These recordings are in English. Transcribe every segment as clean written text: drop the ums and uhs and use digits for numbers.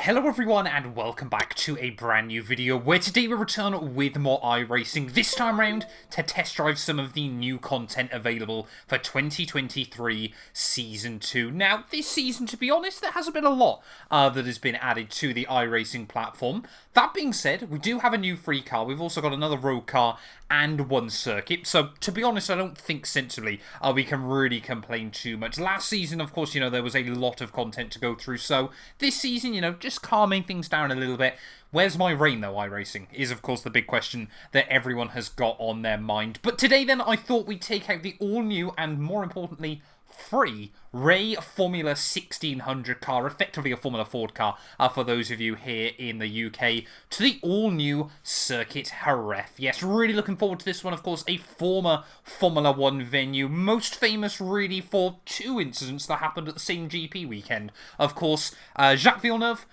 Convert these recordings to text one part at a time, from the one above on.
Hello everyone and welcome back to a brand new video where today we return with more iRacing, this time around to test drive some of the new content available for 2023 Season 2. Now this season, to be honest, there hasn't been a lot that has been added to the iRacing platform. That being said, we do have a new free car, we've also got another road car and one circuit, so to be honest I don't think sensibly we can really complain too much. Last season of course, there was a lot of content to go through, so this season, just calming things down a little bit. Where's my rain though, iRacing, is of course the big question that everyone has got on their mind. But today then, I thought we'd take out the all-new and more importantly, free Ray Formula 1600 car, effectively a Formula Ford car for those of you here in the UK, to the all-new Circuit Jerez. Yes, really looking forward to this one. Of course, a former Formula 1 venue, most famous really for two incidents that happened at the same GP weekend. Of course, Jacques Villeneuve,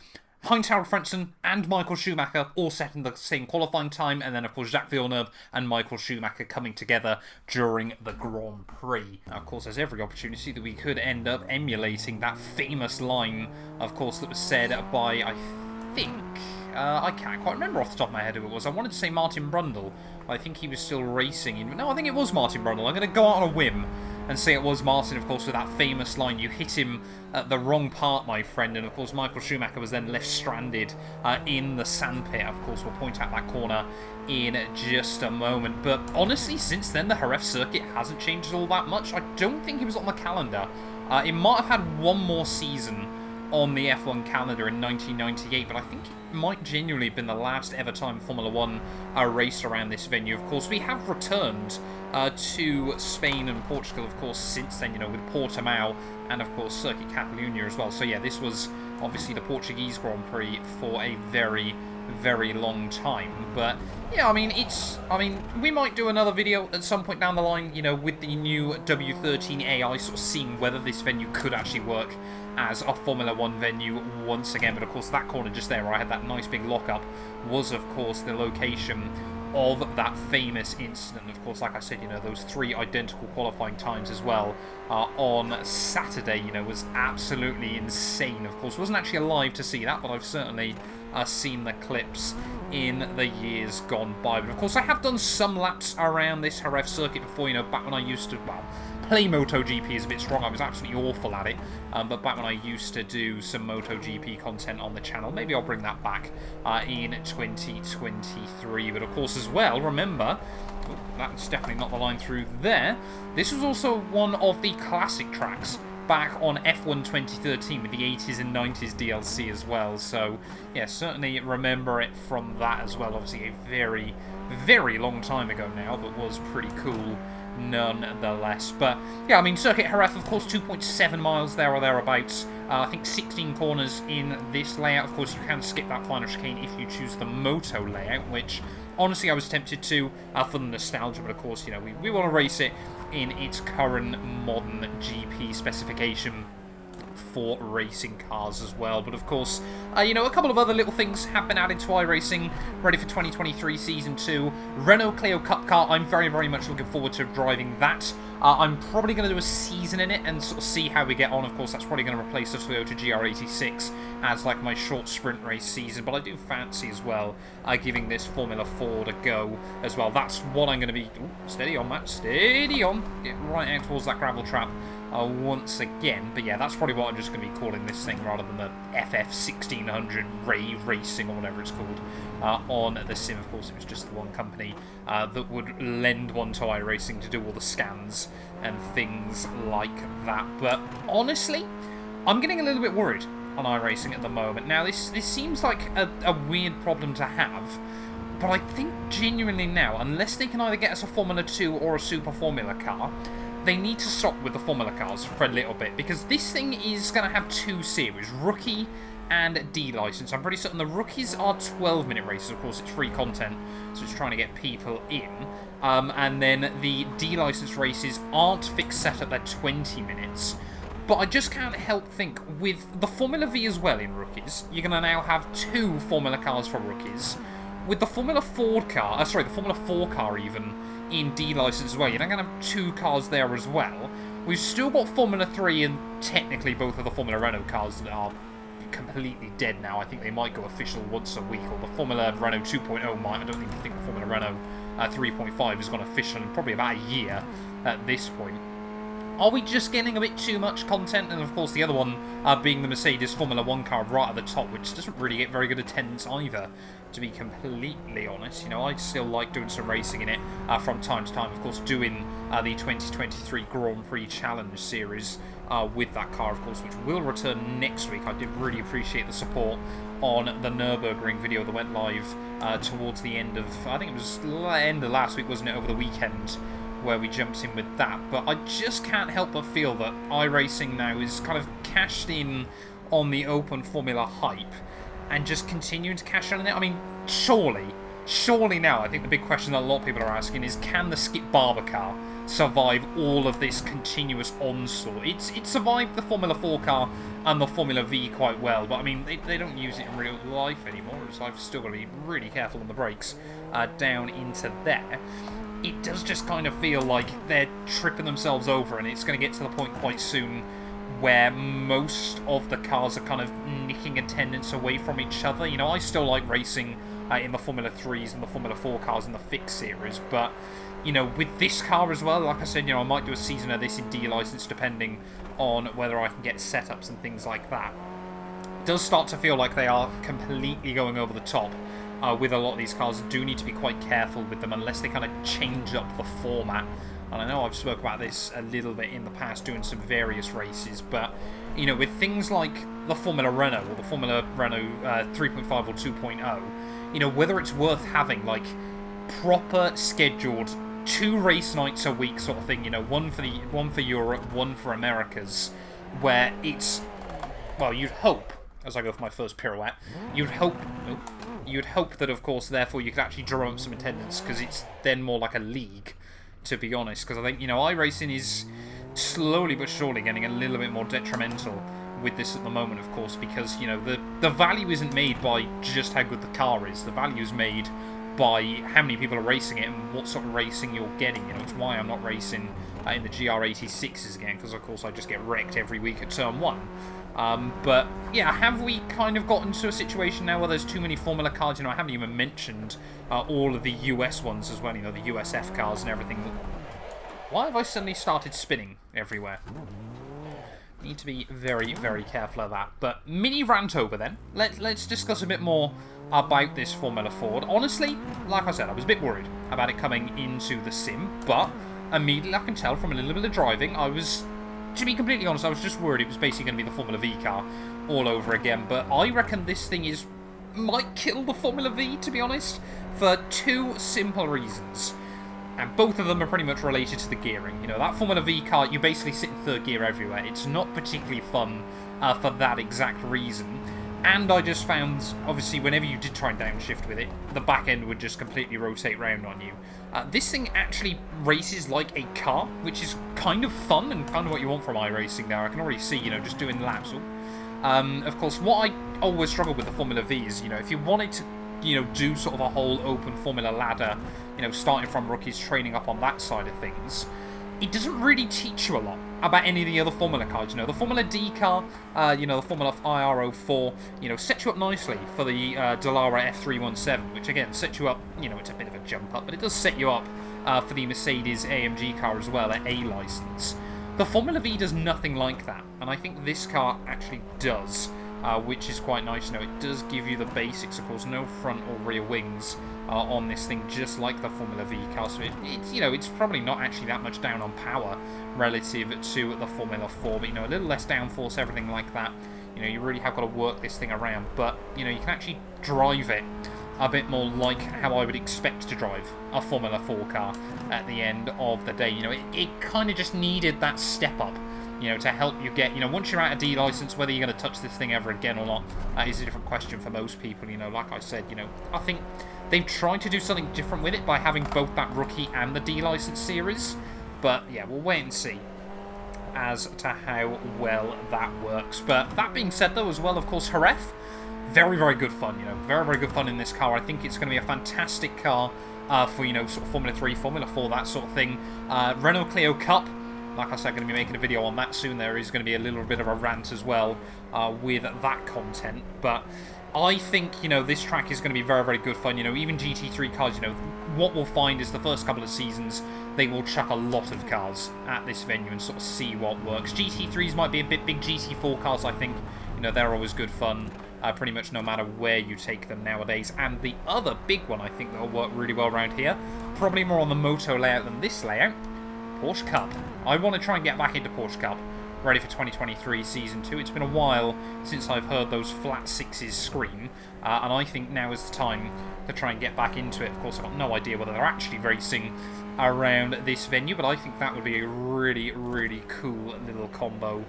Heinz-Harald Frentzen and Michael Schumacher all set in the same qualifying time, and then of course Jacques Villeneuve and Michael Schumacher coming together during the Grand Prix. Now, of course, there's every opportunity that we could end up emulating that famous line, of course, that was said by, I think, I can't quite remember off the top of my head who it was. I wanted to say Martin Brundle, but I think he was still racing. No, I think it was Martin Brundle. I'm going to go out on a whim and say it was Martin, of course, with that famous line, "You hit him at the wrong part, my friend." And of course, Michael Schumacher was then left stranded in the sandpit. Of course, we'll point out that corner in just a moment. But honestly, since then, the Jerez circuit hasn't changed all that much. I don't think it was on the calendar. It might have had one more season on the F1 calendar in 1998, but I think it might genuinely have been the last ever time Formula 1 raced around this venue. Of course, we have returned to Spain and Portugal, of course, since then, with Portimao and, of course, Circuit Catalunya as well. So, yeah, this was obviously the Portuguese Grand Prix for a very, very long time. But, yeah, I mean, we might do another video at some point down the line, with the new W13 AI, sort of seeing whether this venue could actually work as a Formula 1 venue once again. But of course, that corner just there where I had that nice big lockup was, of course, the location of that famous incident. Of course, like I said, those three identical qualifying times as well on Saturday, was absolutely insane. Of course, wasn't actually alive to see that, but I've certainly seen the clips in the years gone by. But of course, I have done some laps around this Jerez circuit before, back when I used to, well, play MotoGP is a bit strong. I was absolutely awful at it. But back when I used to do some MotoGP content on the channel, maybe I'll bring that back in 2023. But of course, as well, remember, that's definitely not the line through there. This was also one of the classic tracks back on F1 2013 with the 80s and 90s DLC as well. So, yeah, certainly remember it from that as well. Obviously, a very, very long time ago now, but was pretty cool nonetheless. But yeah, I mean, Circuit Jerez, of course, 2.7 miles there or thereabouts. I think 16 corners in this layout. Of course, you can skip that final chicane if you choose the Moto layout, which honestly I was tempted to for the nostalgia. But of course, we want to race it in its current modern GP specification for racing cars as well. But of course, a couple of other little things have been added to iRacing, ready for 2023 Season 2. Renault Clio Cup car, I'm very, very much looking forward to driving that. I'm probably going to do a season in it and sort of see how we get on. Of course, that's probably going to replace the Toyota GR86 as like my short sprint race season, but I do fancy as well giving this Formula Ford a go as well. That's what I'm going to be... Ooh, steady on, Matt, steady on. Get right out towards that gravel trap once again. But yeah, that's probably what I'm just going to be calling this thing rather than the FF1600 Racing or whatever it's called on the sim. Of course, it was just the one company that would lend one to iRacing to do all the scans and things like that. But honestly, I'm getting a little bit worried on iRacing at the moment. Now, this seems like a weird problem to have, but I think genuinely now, unless they can either get us a Formula 2 or a Super Formula car, they need to stop with the Formula cars for a little bit, because this thing is going to have two series, Rookie and D-License. I'm pretty certain the Rookies are 12-minute races. Of course, it's free content, so it's trying to get people in. And then the D-License races aren't fixed set at their 20 minutes. But I just can't help think, with the Formula V as well in Rookies, you're going to now have two Formula cars for Rookies. With the Formula Ford car, the Formula 4 car even, in D-License as well, you're now going to have two cars there as well. We've still got Formula 3 and technically both of the Formula Renault cars that are completely dead now. I think they might go official once a week, or the Formula Renault 2.0 might. I don't even think the Formula Renault 3.5 has gone official in probably about a year at this point. Are we just getting a bit too much content? And of course the other one being the Mercedes Formula 1 car right at the top, which doesn't really get very good attendance either, to be completely honest. You know, I still like doing some racing in it from time to time. Of course, doing the 2023 Grand Prix Challenge Series with that car, of course, which will return next week. I did really appreciate the support on the Nürburgring video that went live towards the end of, I think it was end of last week, wasn't it, over the weekend, where we jumped in with that. But I just can't help but feel that iRacing now is kind of cashed in on the open formula hype and just continuing to cash in on it. I mean, surely now, I think the big question that a lot of people are asking is, can the Skip Barber car survive all of this continuous onslaught? It's survived the Formula 4 car and the Formula V quite well, but I mean, they don't use it in real life anymore, so I've still got to be really careful on the brakes down into there. It does just kind of feel like they're tripping themselves over, and it's going to get to the point quite soon where most of the cars are kind of nicking attendance away from each other. You know, I still like racing in the Formula 3s and the Formula 4 cars in the fixed series, but, you know, with this car as well, like I said, you know, I might do a season of this in D-License depending on whether I can get setups and things like that. It does start to feel like they are completely going over the top with a lot of these cars. Do need to be quite careful with them unless they kind of change up the format. And I know I've spoke about this a little bit in the past doing some various races, but, you know, with things like the Formula Renault or the Formula Renault 3.5 or 2.0, you know, whether it's worth having, like, proper scheduled 2 race nights a week sort of thing, you know, one for Europe, one for Americas, where it's, well, you'd hope, as I go for my first pirouette, you'd hope that, of course, therefore you could actually drum up some attendance, because it's then more like a league, to be honest. Because I think, you know, iRacing is slowly but surely getting a little bit more detrimental with this at the moment, of course, because, you know, the value isn't made by just how good the car is. The value is made by how many people are racing it and what sort of racing you're getting. You know, it's why I'm not racing in the GR86s again, because, of course, I just get wrecked every week at Turn 1. But, yeah, have we kind of gotten to a situation now where there's too many Formula cars? You know, I haven't even mentioned all of the US ones as well, you know, the USF cars and everything. Why have I suddenly started spinning everywhere? Need to be very, very careful of that. But mini rant over then. Let's discuss a bit more about this Formula Ford. Honestly, like I said, I was a bit worried about it coming into the sim, but immediately I can tell from a little bit of driving, to be completely honest, I was just worried it was basically going to be the Formula V car all over again. But I reckon this thing might kill the Formula V, to be honest, for 2 simple reasons. And both of them are pretty much related to the gearing. You know, that Formula V car, you basically sit in 3rd gear everywhere. It's not particularly fun for that exact reason. And I just found, obviously, whenever you did try and downshift with it, the back end would just completely rotate round on you. This thing actually races like a car, which is kind of fun and kind of what you want from iRacing now. I can already see, you know, just doing laps. Of course, what I always struggle with the Formula V is, you know, if you wanted to, you know, do sort of a whole open Formula ladder, you know, starting from rookies, training up on that side of things, it doesn't really teach you a lot about any of the other Formula cars. You know, the Formula D car, you know, the Formula IR04, you know, sets you up nicely for the Dallara F317, which again sets you up, you know, it's a bit of a jump up, but it does set you up for the Mercedes AMG car as well at A license. The Formula V does nothing like that, and I think this car actually does, which is quite nice. You know, it does give you the basics, of course, no front or rear wings on this thing, just like the Formula V car. So it's, you know, it's probably not actually that much down on power relative to the Formula 4, but, you know, a little less downforce, everything like that. You know, you really have got to work this thing around, but, you know, you can actually drive it a bit more like how I would expect to drive a Formula 4 car at the end of the day. You know, it kind of just needed that step up, you know, to help you get, you know, once you're out of D license, whether you're going to touch this thing ever again or not is a different question for most people. You know, like I said, you know, I think they've tried to do something different with it by having both that rookie and the D license series, but yeah, we'll wait and see as to how well that works. But that being said, though, as well, of course, Jerez, very, very good fun, you know, very, very good fun in this car. I think it's going to be a fantastic car for, you know, sort of Formula 3, Formula 4, that sort of thing. Renault Clio Cup, Like I said, I'm going to be making a video on that soon. There is going to be a little bit of a rant as well with that content. But I think, you know, this track is going to be very, very good fun. You know, even GT3 cars, you know, what we'll find is the first couple of seasons, they will chuck a lot of cars at this venue and sort of see what works. GT3s might be a bit big. GT4 cars, I think, you know, they're always good fun. Pretty much no matter where you take them nowadays. And the other big one I think that will work really well around here, probably more on the moto layout than this layout, Porsche Cup. I want to try and get back into Porsche Cup, ready for 2023 Season 2. It's been a while since I've heard those flat sixes scream, and I think now is the time to try and get back into it. Of course, I've got no idea whether they're actually racing around this venue, but I think that would be a really, really cool little combo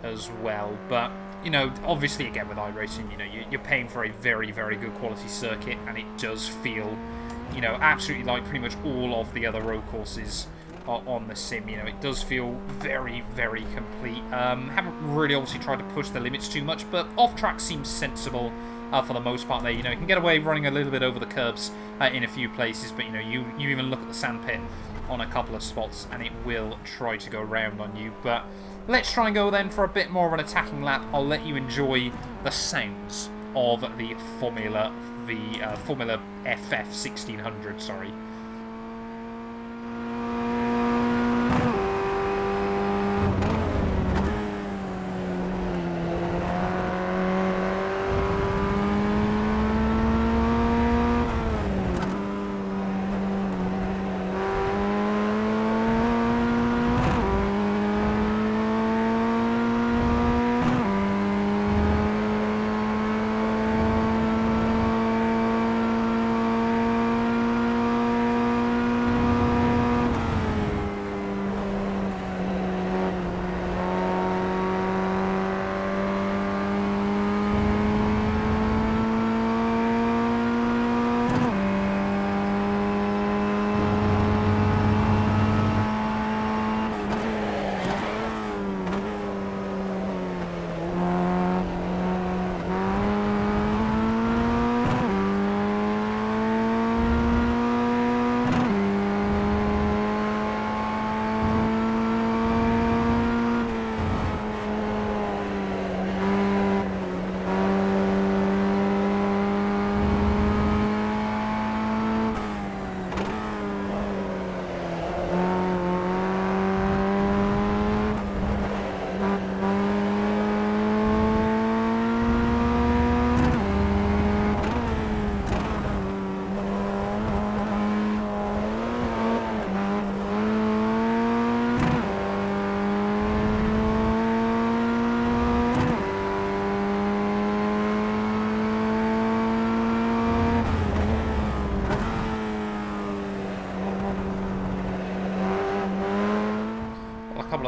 as well. But, you know, obviously, again, with iRacing, you know, you're paying for a very, very good quality circuit, and it does feel, you know, absolutely like pretty much all of the other road courses on the sim. You know, it does feel very, very complete. Haven't really obviously tried to push the limits too much, but off-track seems sensible for the most part there. You know, you can get away running a little bit over the curbs in a few places, but, you know, you even look at the sandpit on a couple of spots, and it will try to go round on you. But let's try and go then for a bit more of an attacking lap. I'll let you enjoy the sounds of the Formula FF1600, sorry.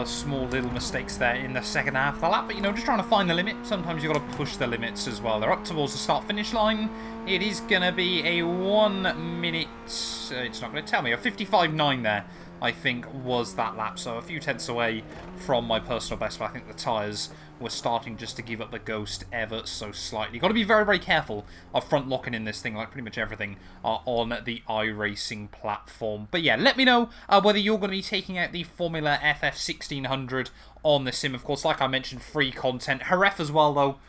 Small little mistakes there in the second half of the lap, but, you know, just trying to find the limit. Sometimes you've got to push the limits as well. They're up towards the start-finish line. It is going to be a 1 minute, it's not going to tell me, a 55.9 there, I think, was that lap. So a few tenths away from my personal best, but I think the tyres were starting just to give up the ghost ever so slightly. Got to be very, very careful of front locking in this thing, like pretty much everything on the iRacing platform. But yeah, let me know whether you're going to be taking out the Formula FF1600 on the sim. Of course, like I mentioned, free content. Jerez as well, though.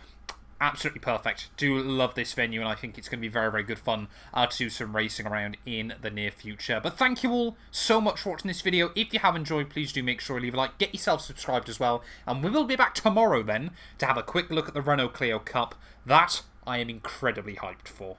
Absolutely perfect. Do love this venue, and I think it's going to be very, very good fun to do some racing around in the near future. But thank you all so much for watching this video. If you have enjoyed, please do make sure to leave a like. Get yourself subscribed as well. And we will be back tomorrow then to have a quick look at the Renault Clio Cup. That I am incredibly hyped for.